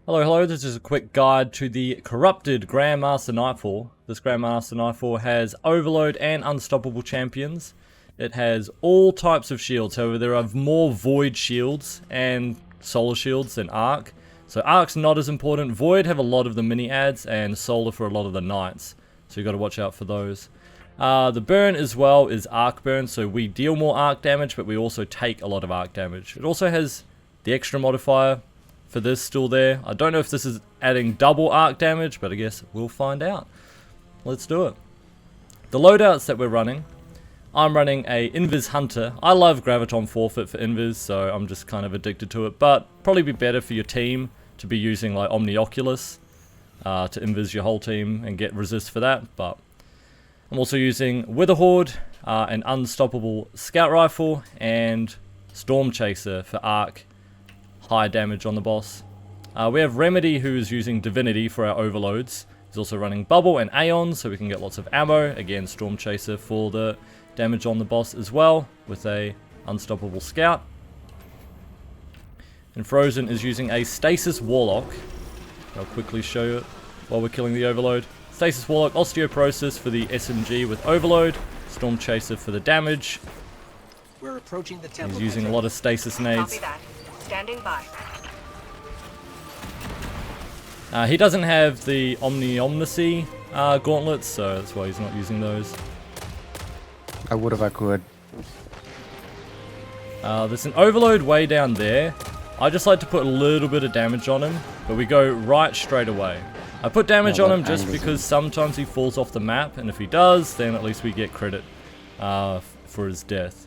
Hello, this is a quick guide to the corrupted Grandmaster Nightfall. This Grandmaster Nightfall has Overload and Unstoppable champions. It has all types of shields, however there are more Void shields and Solar shields than Arc. So Arc's not as important. Void have a lot of the mini ads and Solar for a lot of the Knights. So you got to watch out for those. The burn as well is Arc burn, so we deal more Arc damage but we also take a lot of Arc damage. It also has the extra modifier for this still there. I don't know if this is adding double arc damage, but I guess we'll find out. Let's do it. The loadouts that we're running, I'm running a Invis Hunter. I love Graviton Forfeit for Invis, so I'm just kind of addicted to it, but probably be better for your team to be using like Omnioculus to Invis your whole team and get resist for that. But I'm also using Witherhoard, an Unstoppable Scout Rifle, and Storm Chaser for arc. High damage on the boss. We have Remedy, who is using Divinity for our overloads. He's also running Bubble and Aeon, so we can get lots of ammo. Again, Storm Chaser for the damage on the boss as well, with a Unstoppable Scout. And Frozen is using a Stasis Warlock. I'll quickly show you it while we're killing the overload. Stasis Warlock, Osteoporosis for the SMG with overload. Storm Chaser for the damage. We're approaching the temple. He's using a lot of stasis nades. Standing by. He doesn't have the Omnicy gauntlets, so that's why he's not using those. I would if I could. There's an overload way down there. I just like to put a little bit of damage on him, but we go right straight away. I put damage on him just because sometimes he falls off the map, and if he does, then at least we get credit for his death.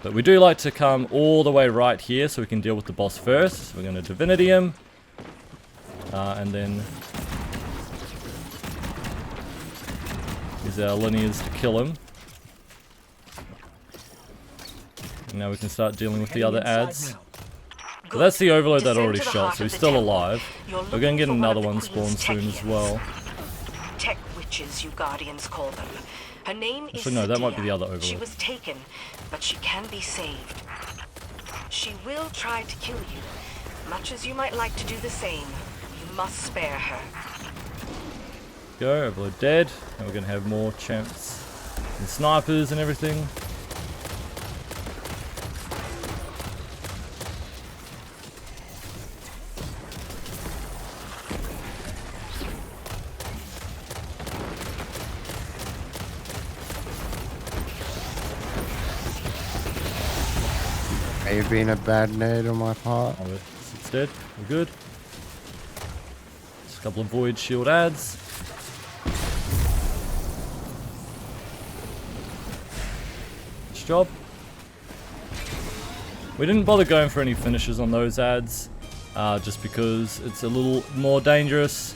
But we do like to come all the way right here so we can deal with the boss first. So we're going to Divinity him. And then use our linears to kill him. And now we can start dealing with the other ads. So that's the overload that already shot, so he's still alive. We're going to get another one spawn soon as well. Tech witches, you guardians call them. Her name is Actually, no, that might be the other overload. She was taken, but she can be saved. She will try to kill you. Much as you might like to do the same, you must spare her. Go, overload dead. And we're going to have more champs and snipers and everything. May have been a bad nade on my part. Oh, it's dead. We're good. Just a couple of Void Shield ads. Nice job. We didn't bother going for any finishes on those ads, just because it's a little more dangerous.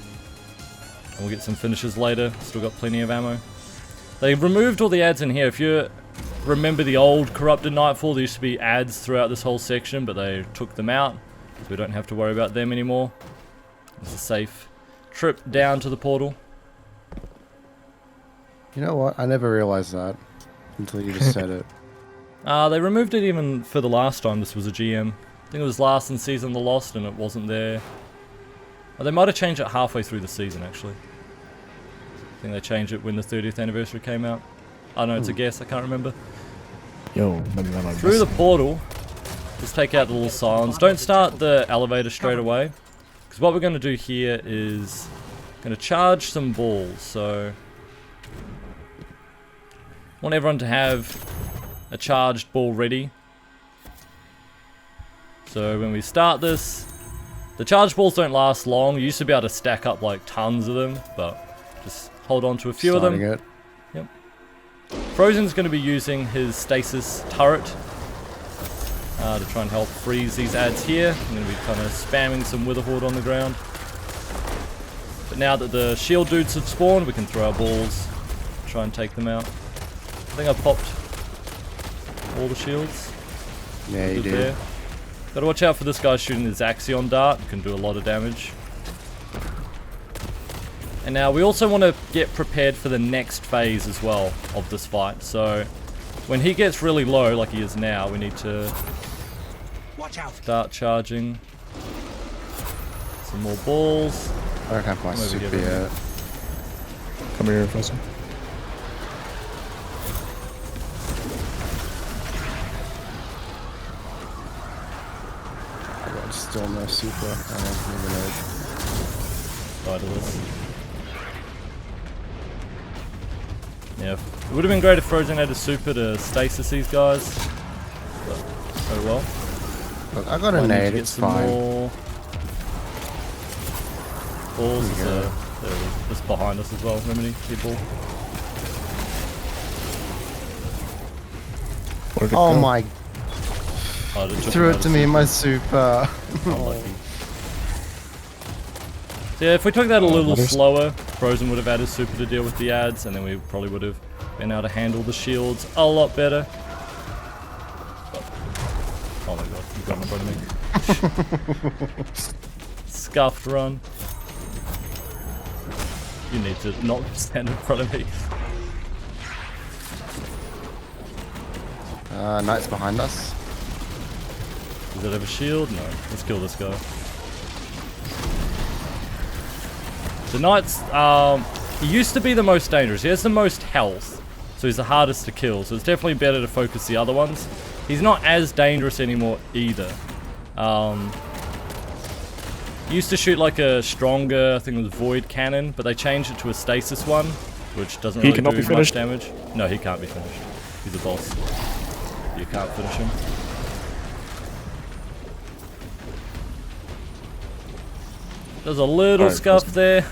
And we'll get some finishes later. Still got plenty of ammo. They removed all the ads in here. If you remember the old corrupted Nightfall, there used to be ads throughout this whole section, but they took them out, so we don't have to worry about them anymore. It's a safe trip down to the portal. You know what? I never realized that until you just said it. They removed it even for the last time this was a GM. I think it was last in Season of the Lost and it wasn't there. Oh, they might have changed it halfway through the season actually. I think they changed it when the 30th anniversary came out. I don't know, it's a guess, I can't remember. Yo, maybe that might Through the portal, just take out the little silence. Don't start the elevator straight away, because what we're going to do here is going to charge some balls. So, I want everyone to have a charged ball ready. So when we start this, the charged balls don't last long. You used to be able to stack up like tons of them, but just hold on to a few of them. It. Yep. Frozen's going to be using his stasis turret to try and help freeze these ads here. I'm going to be kind of spamming some Witherhoard on the ground. But now that the shield dudes have spawned, we can throw our balls, try and take them out. I think I popped all the shields. Yeah, you Good did. there. Gotta watch out for this guy shooting his Axion dart. It can do a lot of damage. And now we also want to get prepared for the next phase as well of this fight. So when he gets really low, like he is now, we need to Watch out. start charging. Some more balls. I don't have my Come over super here, yet. Come here, Professor. I got still no super. I don't even know. Side of this. Yeah, it would have been great if Frozen had a super to stasis these guys. But, oh well. Look, I got a Might need to nade, get it's some fine. more balls. There we go. There it is. Just behind us as well. Remedy, people. Where'd it Oh go? my, Oh, it took threw him it out to of me, super. my super. Unlucky. So yeah, if we took that a little others? slower, Frozen would have had his super to deal with the ads, and then we probably would have been able to handle the shields a lot better. Oh my god, you got in front of me. Scuffed run. You need to not stand in front of me. Knight's behind us. Does it have a shield? No. Let's kill this guy. The Knight's, he used to be the most dangerous. He has the most health, so he's the hardest to kill. So it's definitely better to focus the other ones. He's not as dangerous anymore either. He used to shoot like a stronger, I think it was Void Cannon, but they changed it to a Stasis one, which doesn't He really cannot do be much finished? damage. No, he can't be finished. He's a boss. You can't finish him. There's a little Alright, scuff there.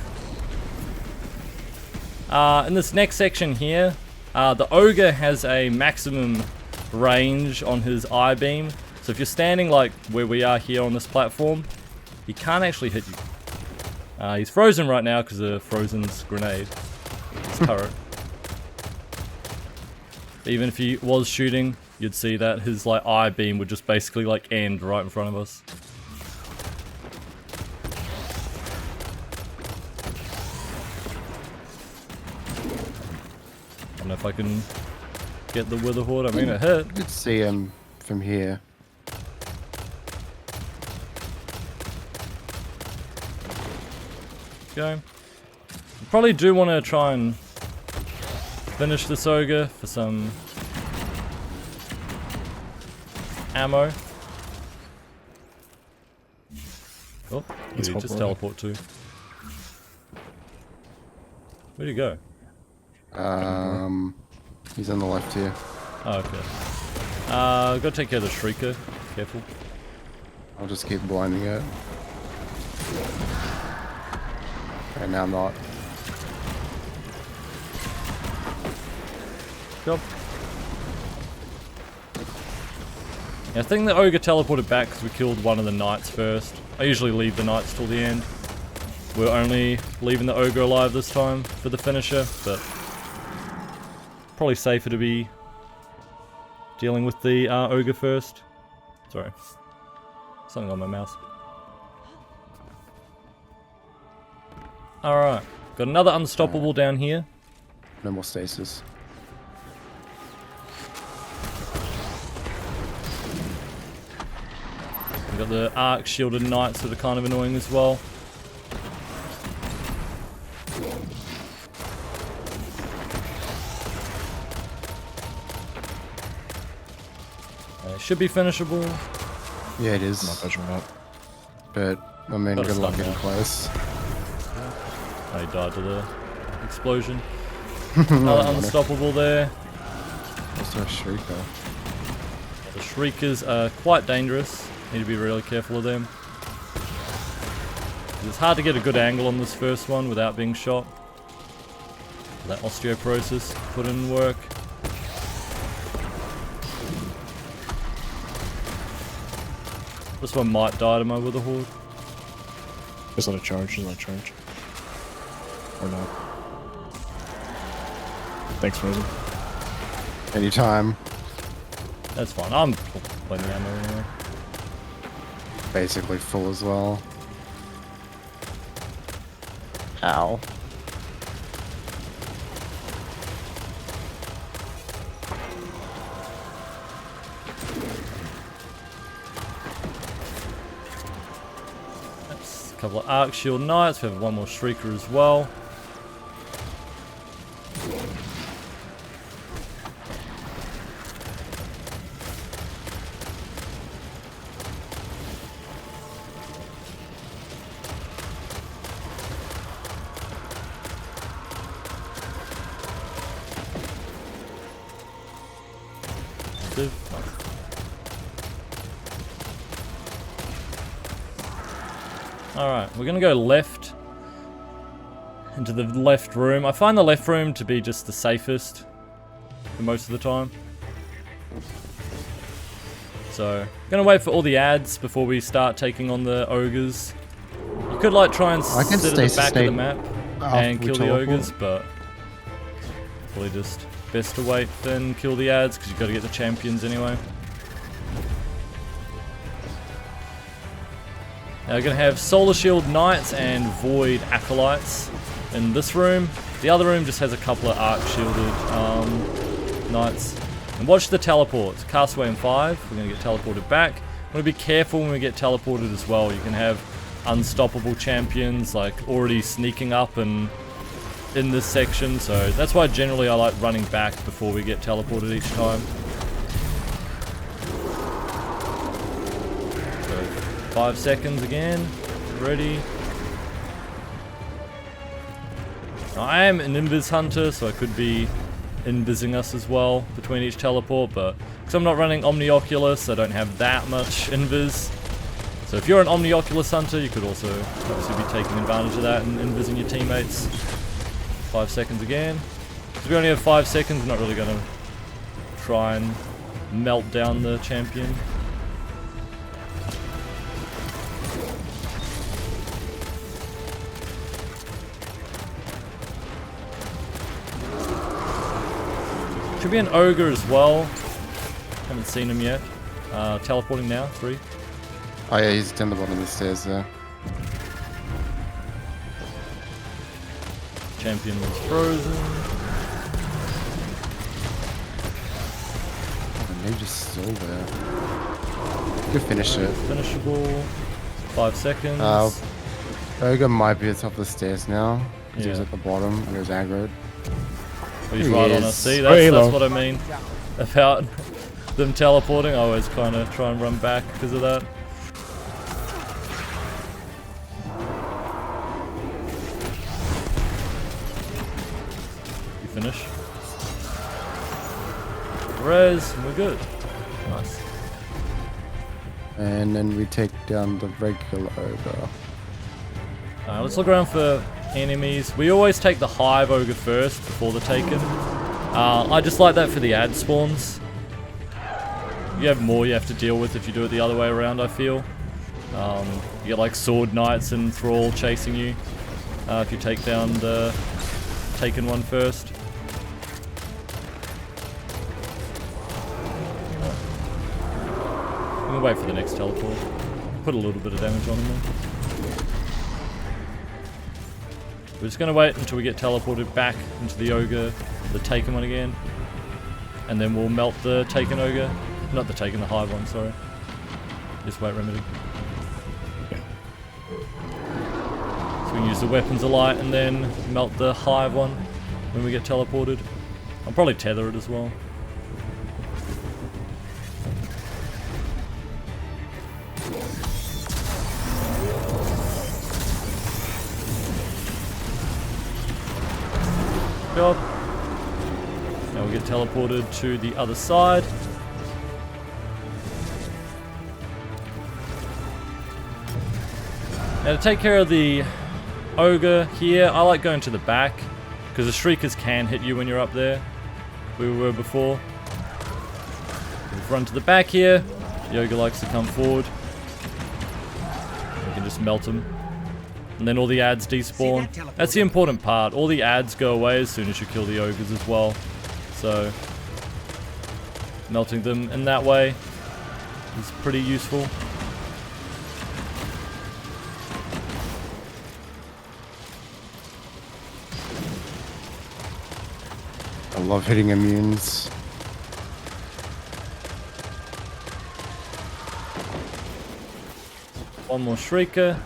In this next section here, the Ogre has a maximum range on his eye beam. So if you're standing like where we are here on this platform, he can't actually hit you. He's frozen right now because of Frozen's grenade. His turret. Even if he was shooting, you'd see that his like eye beam would just basically like end right in front of us. I don't know if I can get the Wither Horde. I mean, it hit. You could see him from here. Go. Probably do want to try and finish this Ogre for some ammo. Oh, where He's did he just teleporting. teleport to? Where'd he go? He's on the left here. Oh, okay. Gotta take care of the Shrieker. Careful. I'll just keep blinding it. Right now I'm not. Job. Yeah, I think the Ogre teleported back because we killed one of the Knights first. I usually leave the Knights till the end. We're only leaving the Ogre alive this time for the finisher, but probably safer to be dealing with the Ogre first. Sorry. Something on my mouse. Alright. Got another Unstoppable down here. No more stasis. We've got the arc shielded Knights that are kind of annoying as well. Should be finishable. Yeah, it I'm not is. touching that. But I mean, Got a good luck stun getting now. close. Oh, he died to the explosion. Another Unstoppable there. Also a Shrieker. The Shriekers are quite dangerous. Need to be really careful of them. It's hard to get a good angle on this first one without being shot. That osteoporosis put in work. This one might die to my Wither Horde. Just let it charge, just let it charge. Or not. Thanks, Frozen. Anytime. That's fine. I'm plenty ammo anyway. Basically full as well. Ow. Let's couple of Arc Shield Knights. We have one more Shrieker as well. Alright, we're gonna go left into the left room. I find the left room to be just the safest for most of the time. So, gonna wait for all the ads before we start taking on the Ogres. You could like try and sit at the back of the map and kill the Ogres, but probably just best to wait then kill the ads because you've got to get the champions anyway. Now we're going to have Solar Shield Knights and Void Acolytes in this room. The other room just has a couple of Arc Shielded Knights. And watch the teleports. Castaway in 5, we're going to get teleported back. Want to be careful when we get teleported as well. You can have unstoppable champions like already sneaking up and in this section, so that's why generally I like running back before we get teleported each time. So 5 seconds again, ready. Now, I am an Invis Hunter, so I could be invising us as well between each teleport, but because I'm not running Omnioculus, I don't have that much invis. So if you're an Omnioculus Hunter, you could also obviously be taking advantage of that and invising your teammates. 5 seconds again. Because we only have 5 seconds, we're not really going to try and melt down the champion. Should be an Ogre as well. Haven't seen him yet. Teleporting now, 3. Oh yeah, he's down the bottom of the stairs there. Champion was frozen. Oh, the mage is still there. You finish it. Finishable. 5 seconds. Ogre might be at the top of the stairs now. Because he was Yeah. at the bottom and he was aggroed. Oh, he's He right on is. us. See, Very that's low. what I mean about them teleporting. I always kind of try and run back because of that. Finish. Res, and we're good. Nice. And then we take down the regular Ogre. Let's look around for enemies. We always take the Hive Ogre first before the Taken. I just like that for the ad spawns. You have more you have to deal with if you do it the other way around, I feel. You get like Sword Knights and Thrall chasing you if you take down the Taken one first. I'm gonna wait for the next teleport. Put a little bit of damage on him then. We're just gonna wait until we get teleported back into the Ogre, the Taken one again. And then we'll melt the Taken Ogre. Not the Taken, the Hive one, sorry. Just wait, Remedy. So we can use the Weapons of Light and then melt the Hive one when we get teleported. I'll probably tether it as well. Job. Now we get teleported to the other side. Now to take care of the Ogre here, I like going to the back because the Shriekers can hit you when you're up there. We were before. We've run to the back here. The Ogre likes to come forward. We can just melt him. And then all the ads despawn. That's the important part. All the ads go away as soon as you kill the Ogres as well. So, melting them in that way is pretty useful. I love hitting immunes. One more Shrieker.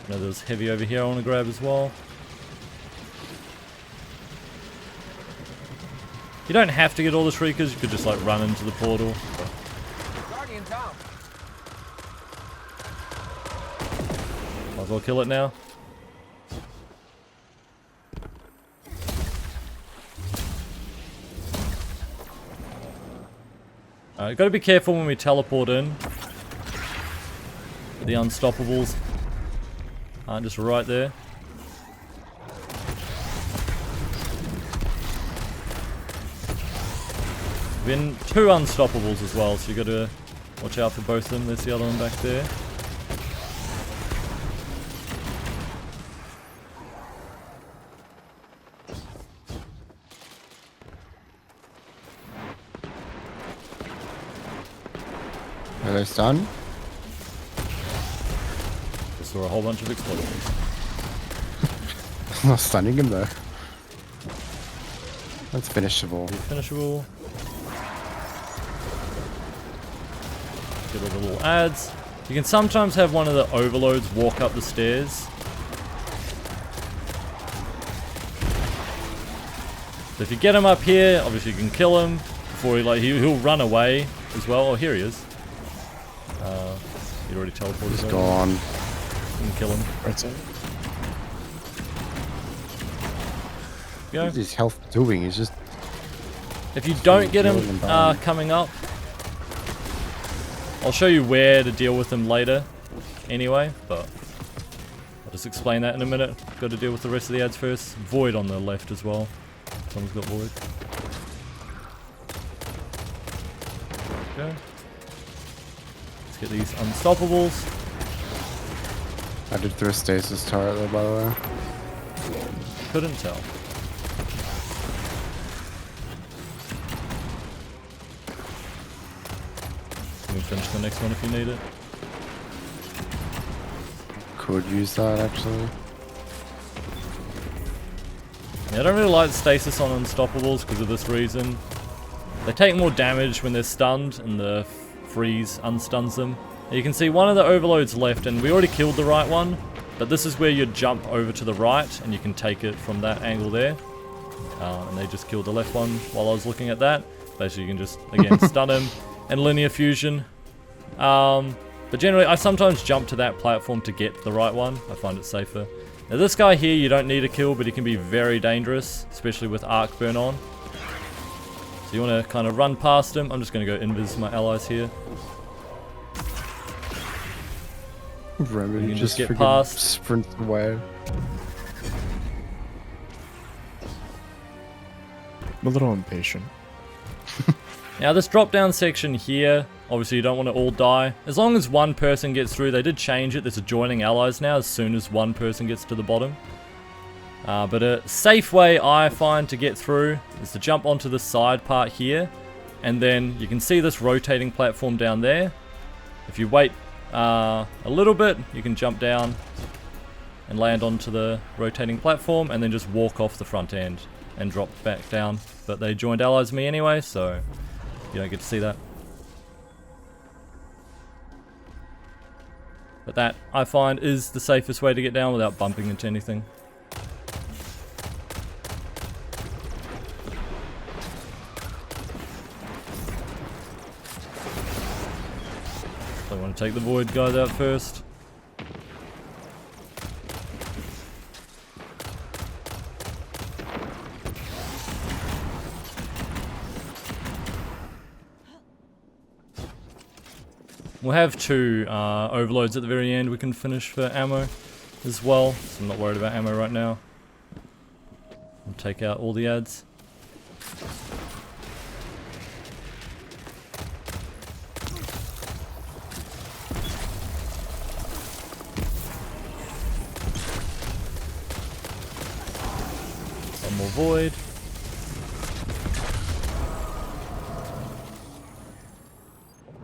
know there's heavy over here I want to grab as well. You don't have to get all the Shriekers, you could just like run into the portal. Guardian down. Might as well kill it now. Alright, gotta be careful when we teleport in. The unstoppables aren't just right there. Been 2 unstoppables as well, so you gotta watch out for both of them. There's the other one back there. Are they stunned? Just saw a whole bunch of explosions. I'm not stunning him though. That's finishable. Finishable. Get all the little ads. You can sometimes have one of the overloads walk up the stairs. So if you get him up here, obviously you can kill him before he'll run away as well. Oh, here he is. He already teleported. He's over. gone. You can kill him. Right side. Go. What's his health doing? He's just... If you don't get him Killing him down. coming up, I'll show you where to deal with him later anyway, but I'll just explain that in a minute. Got to deal with the rest of the ads first. Void on the left as well. Someone's got Void. Okay. Let's get these unstoppables. I did throw a stasis turret though, by the way. Couldn't tell. You can finish the next one if you need it. Could use that actually. Yeah, I don't really like stasis on unstoppables because of this reason. They take more damage when they're stunned and the freeze unstuns them. You can see one of the overloads left and we already killed the right one, but this is where you jump over to the right and you can take it from that angle there. And they just killed the left one while I was looking at that. Basically you can just, again, stun him and linear fusion. But generally I sometimes jump to that platform to get the right one. I find it safer. Now this guy here you don't need to kill, but he can be very dangerous, especially with arc burn on. So you want to kind of run past him. I'm just going to go invis my allies here. Remedy You can just just get freaking past. sprints away. I'm a little impatient. Now this drop down section here, obviously you don't want to all die. As long as one person gets through, they did change it. There's adjoining allies now as soon as one person gets to the bottom. But a safe way I find to get through is to jump onto the side part here. And then you can see this rotating platform down there. If you wait a little bit, you can jump down and land onto the rotating platform and then just walk off the front end and drop back down. But they joined allies me anyway, so you don't get to see that. But that, I find, is the safest way to get down without bumping into anything. So I want to take the Void guys out first. We'll have 2 overloads at the very end we can finish for ammo as well, so I'm not worried about ammo right now. I'll take out all the ads. One more Void.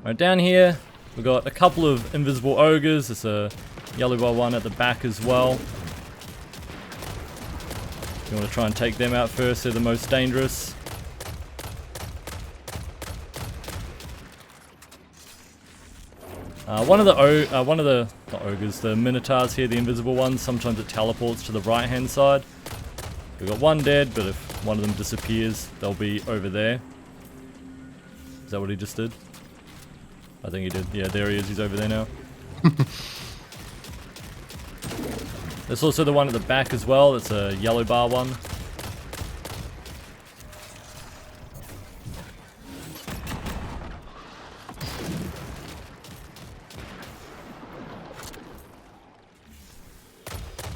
Right, down here we've got a couple of invisible ogres. There's a yellow bar one at the back as well. You want to try and take them out first, they're the most dangerous. One of the not ogres, the minotaurs here, the invisible ones, sometimes it teleports to the right hand side. We've got one dead, but if one of them disappears, they'll be over there. Is that what he just did? I think he did. Yeah, there he is. He's over there now. There's also the one at the back as well. That's a yellow bar one.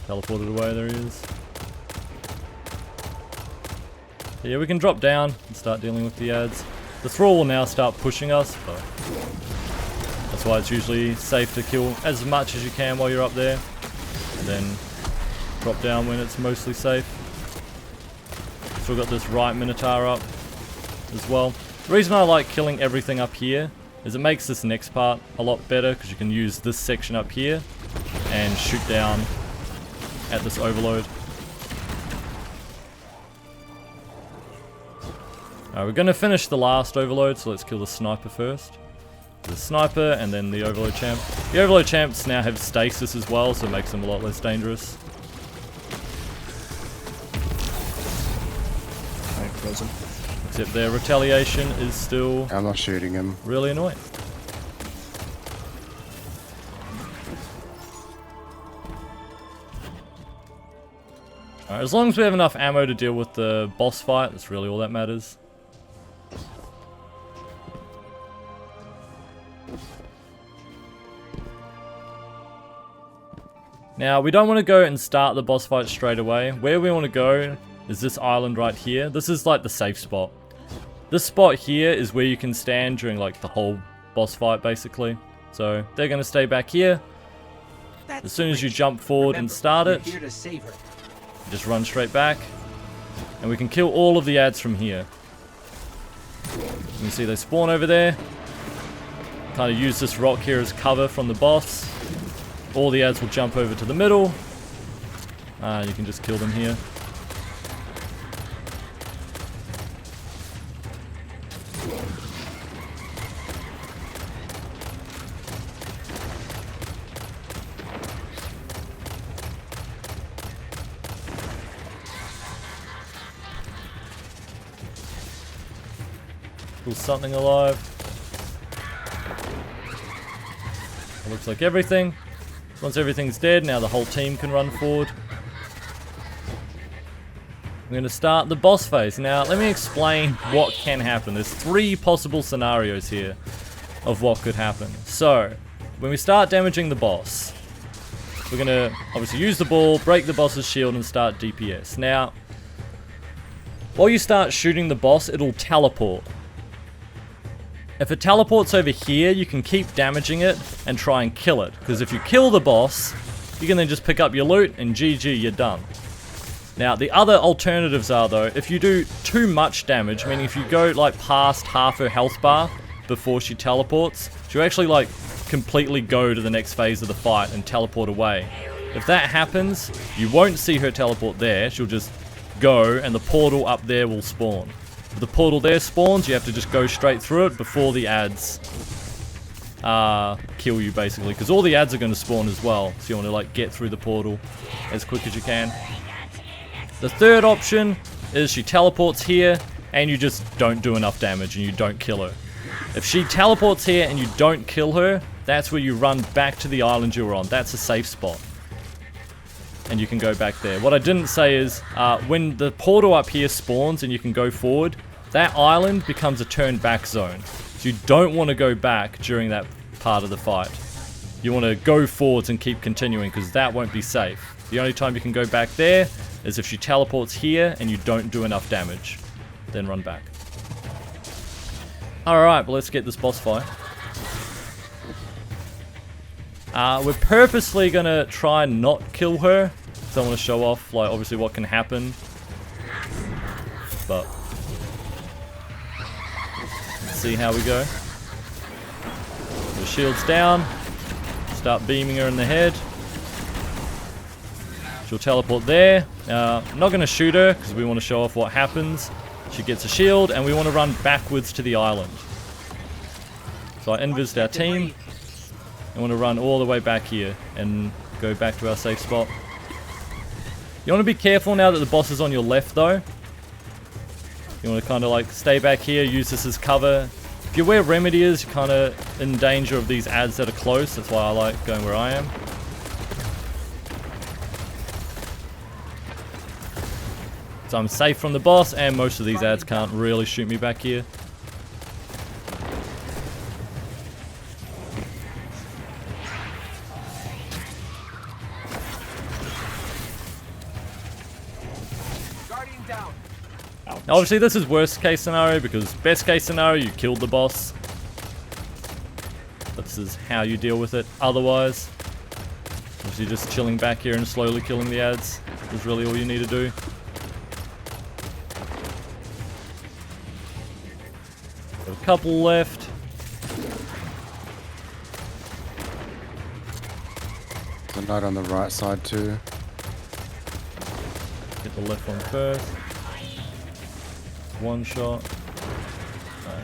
Teleported away, there he is. Yeah, we can drop down and start dealing with the ads. The thrall will now start pushing us, but that's why it's usually safe to kill as much as you can while you're up there, and then drop down when it's mostly safe. Still got this right minotaur up as well. The reason I like killing everything up here is it makes this next part a lot better, because you can use this section up here and shoot down at this overload. Alright, we're going to finish the last overload, so let's kill the sniper first. The sniper and then the overload champ. The overload champs now have stasis as well, so it makes them a lot less dangerous. Alright, frozen. Except their retaliation is still I'm not shooting him. really annoying. Alright, as long as we have enough ammo to deal with the boss fight, that's really all that matters. Now, we don't want to go and start the boss fight straight away. Where we want to go is this island right here. This is like the safe spot. This spot here is where you can stand during like the whole boss fight, basically. So, they're going to stay back here. As soon as you jump forward and start it, just run straight back. And we can kill all of the ads from here. You can see they spawn over there. Kind of use this rock here as cover from the boss. All the ads will jump over to the middle. You can just kill them here. Kill something alive. It looks like everything. Once everything's dead, now the whole team can run forward. I'm going to start the boss phase. Now, let me explain what can happen. There's 3 possible scenarios here of what could happen. So, when we start damaging the boss, we're going to obviously use the ball, break the boss's shield, and start DPS. Now, while you start shooting the boss, it'll teleport. If it teleports over here, you can keep damaging it and try and kill it. Because if you kill the boss, you can then just pick up your loot and GG, you're done. Now, the other alternatives are, though, if you do too much damage, meaning if you go, like, past half her health bar before she teleports, she'll actually, like, completely go to the next phase of the fight and teleport away. If that happens, you won't see her teleport there. She'll just go, and the portal up there will spawn. If the portal there spawns, you have to just go straight through it before the ads kill you, basically. Because all the ads are going to spawn as well. So you want to, like, get through the portal as quick as you can. The third option is she teleports here, and you just don't do enough damage, and you don't kill her. If she teleports here and you don't kill her, that's where you run back to the island you were on. That's a safe spot. And you can go back there. What I didn't say is, when the portal up here spawns and you can go forward, that island becomes a turn back zone. So you don't want to go back during that part of the fight. You want to go forwards and keep continuing, because that won't be safe. The only time you can go back there is if she teleports here and you don't do enough damage. Then run back. Alright, but let's get this boss fight. We're purposely going to try and not kill her. So I want to show off, like, obviously what can happen. But let's see how we go. The shield's down. Start beaming her in the head. She'll teleport there. I'm not going to shoot her because we want to show off what happens. She gets a shield and we want to run backwards to the island. So I invised our team. You want to run all the way back here and go back to our safe spot. You want to be careful now that the boss is on your left though. You want to kind of like stay back here, use this as cover. If you're where Remedy is, you're kind of in danger of these ads that are close. That's why I like going where I am. So I'm safe from the boss, and most of these ads can't really shoot me back here. Guardian down. Now, obviously this is worst case scenario, because best case scenario you killed the boss. But this is how you deal with it otherwise. Obviously just chilling back here and slowly killing the ads is really all you need to do. Got a couple left. The knight on the right side too. Hit the left one first. One shot.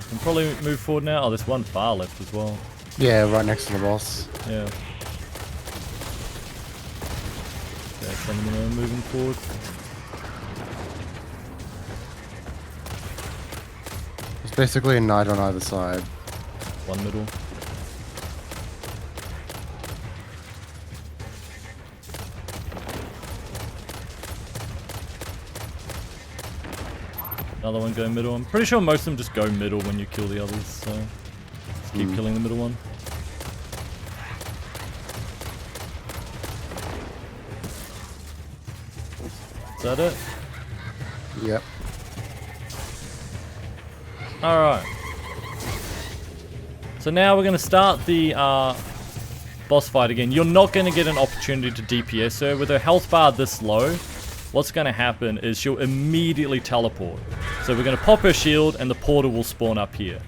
Can probably move forward now. Oh, there's one far left as well. Yeah, right next to the boss. Yeah. Okay, some of them are moving forward. It's basically a knight on either side. One middle. Another one go middle. I'm pretty sure most of them just go middle when you kill the others, so just keep killing the middle one. Is that it? Yep. Alright. So now we're going to start the boss fight again. You're not going to get an opportunity to DPS her. With her health bar this low, what's going to happen is she'll immediately teleport. So we're going to pop her shield and the portal will spawn up here.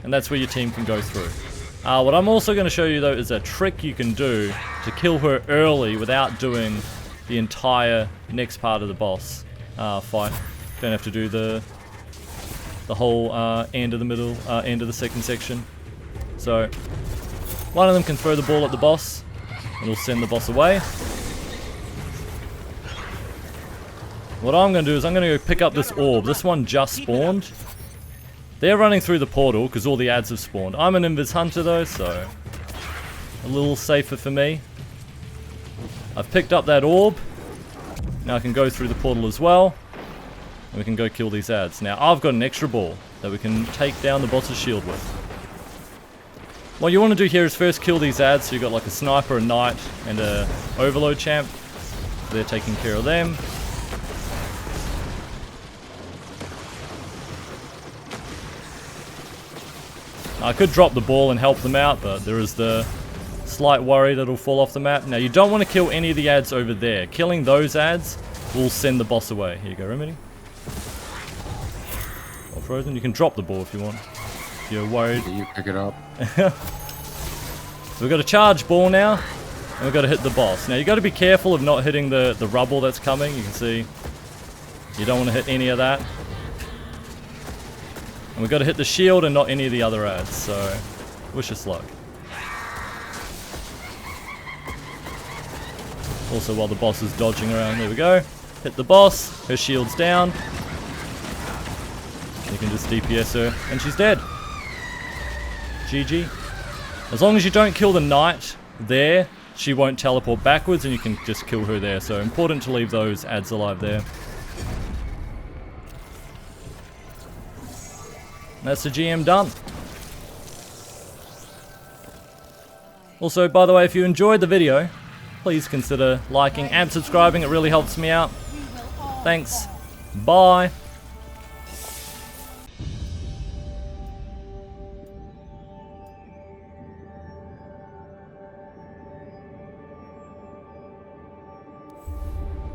And that's where your team can go through. What I'm also going to show you though is a trick you can do to kill her early without doing the entire next part of the boss fight. Don't have to do the whole end of the middle, end of the second section. So one of them can throw the ball at the boss and it'll send the boss away. What I'm going to do is I'm going to go pick up this orb. This one just spawned. They're running through the portal because all the ads have spawned. I'm an invis hunter though, so a little safer for me. I've picked up that orb. Now I can go through the portal as well. And we can go kill these ads. Now I've got an extra ball that we can take down the boss's shield with. What you want to do here is first kill these ads. So you've got like a sniper, a knight, and a overload champ. They're taking care of them. I could drop the ball and help them out, but there is the slight worry that it'll fall off the map. Now you don't want to kill any of the ads over there. Killing those ads will send the boss away. Here you go, Remedy. Or Frozen. You can drop the ball if you want. If you're worried. You pick it up. We've got a charge ball now, and we've got to hit the boss. Now you got to be careful of not hitting the rubble that's coming. You can see you don't want to hit any of that. And we've got to hit the shield and not any of the other ads, so wish us luck. Also while the boss is dodging around, there we go. Hit the boss, her shield's down. You can just DPS her, and she's dead. GG. As long as you don't kill the knight there, she won't teleport backwards and you can just kill her there. So important to leave those ads alive there. That's the GM done. Also, by the way, if you enjoyed the video, please consider liking and subscribing. It really helps me out. Thanks. Bye.